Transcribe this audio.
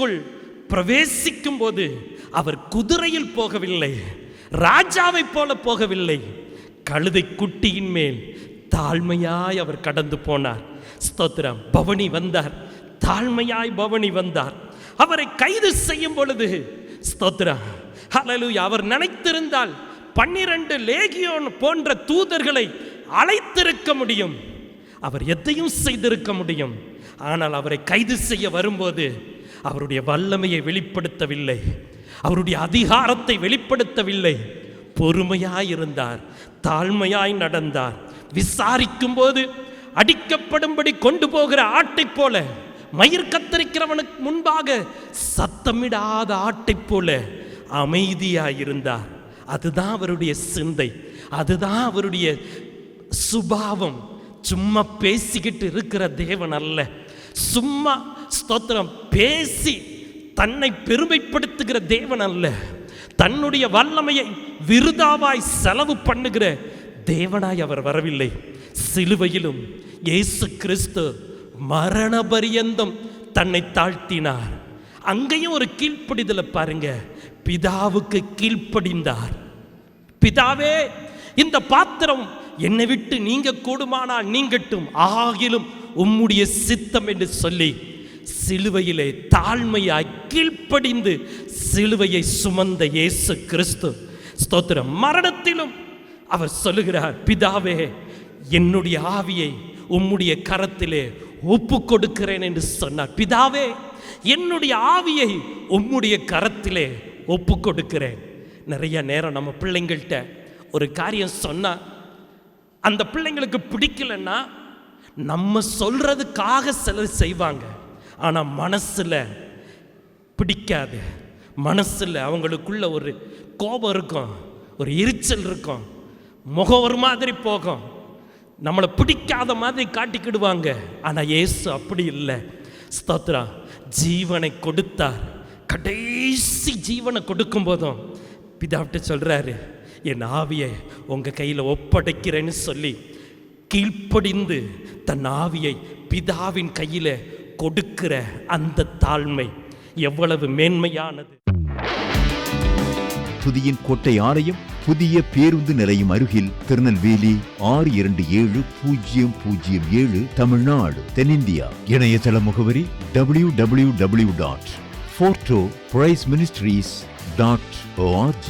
வீட்டுக்குள் பிரவேசிக்கும் போது அவர் குதிரையில் போகவில்லை, ராஜாவை போல போகவில்லை, கழுதை குட்டியின் மேல் தாழ்மையாய் அவர் கடந்து போனார். ஸ்தோத்திரம். பவனி வந்தார், தாழ்மையாய் பவனி வந்தார். அவரை கைது செய்யும் பொழுது ஸ்தோத்திரம், ஹல்லேலூயா, அவர் நினைத்திருந்தால் 12 லேகியோன் போன்ற தூதர்களை அழைத்திருக்க முடியும், அவர் எதையும் செய்திருக்க முடியும். ஆனால் அவரை கைது செய்ய வரும்போது அவருடைய வல்லமையை வெளிப்படுத்தவில்லை, அவருடைய அதிகாரத்தை வெளிப்படுத்தவில்லை. பொறுமையாய் இருந்தார், தாழ்மையாய் நடந்தார். விசாரிக்கும் போது அடிக்கப்படும்படி கொண்டு போகிற ஆட்டை போல, மயிர் கத்தரிக்கிறவனுக்கு முன்பாக சத்தமிடாத ஆட்டை போல அமைதியாயிருந்தார். அதுதான் அவருடைய சிந்தை, அதுதான் அவருடைய சுபாவம். சும்மா பேசிக்கிட்டு இருக்கிற தேவன் அல்ல, சும்மா ஸ்தோத்திரம் பேசி தன்னை பெருமைப்படுத்துகிற தேவன் அல்ல, தன்னுடைய வல்லமையை விருதாவாய் செலவு பண்ணுகிற தேவனாய் அவர் வரவில்லை. சிலுவையிலும் இயேசு கிறிஸ்து மரண பரியந்தம் தன்னை தாழ்த்தினார். அங்கேயும் ஒரு கீழ்ப்படிதலை பாருங்க, பிதாவுக்கு கீழ்ப்படிந்தார். பிதாவே, இந்த பாத்திரம் என்னை விட்டு நீங்க கூடுமானால் நீங்கட்டும், ஆகிலும் உம்முடைய சித்தம் என்று சொல்லி சிலுவையிலே தாழ்மையாய் கீழ்ப்படிந்து சிலுவையை சுமந்த இயேசு கிறிஸ்து ஸ்தோத்திரம். மரணத்திலும் அவர் சொல்லுகிறார், பிதாவே, என்னுடைய ஆவியை உம்முடைய கரத்திலே ஒப்பு கொடுக்கிறேன் என்று சொன்னார். பிதாவே, என்னுடைய ஆவியை உம்முடைய கரத்திலே ஒப்பு கொடுக்கிறேன். நிறைய நேரம் நம்ம பிள்ளைங்கள்ட்ட ஒரு காரியம் சொன்னா அந்த பிள்ளைங்களுக்கு பிடிக்கலன்னா நம்ம சொல்றதுக்காக சிலர் செய்வாங்க, ஆனால் மனசில் பிடிக்காது. மனசில் அவங்களுக்குள்ள ஒரு கோபம் இருக்கும், ஒரு எரிச்சல் இருக்கும், முகம் ஒரு மாதிரி போகும், நம்மளை பிடிக்காத மாதிரி காட்டிக்கிடுவாங்க. ஆனால் இயேசு அப்படி இல்லை. ஸ்தோத்ரா. ஜீவனை கொடுத்தார். கடைசி ஜீவனை கொடுக்கும் போதும் பிதாவிட்ட சொல்றாரு, என் ஆவியை உங்கள் கையில் ஒப்படைக்கிறேன்னு சொல்லி கீழ்ப்படிந்து தன் ஆவியை பிதாவின் கையில் கொடுக்கிற அந்த தாழ்மை எவ்வளவு மேன்மையானது. துதியின் கோட்டை ஆலயம் புதிய பேருந்து நிலையம் அருகில், திருநெல்வேலி 620007 தமிழ்நாடு, தென்னிந்தியா. இணையதள முகவரி www.fortopriceministries.org.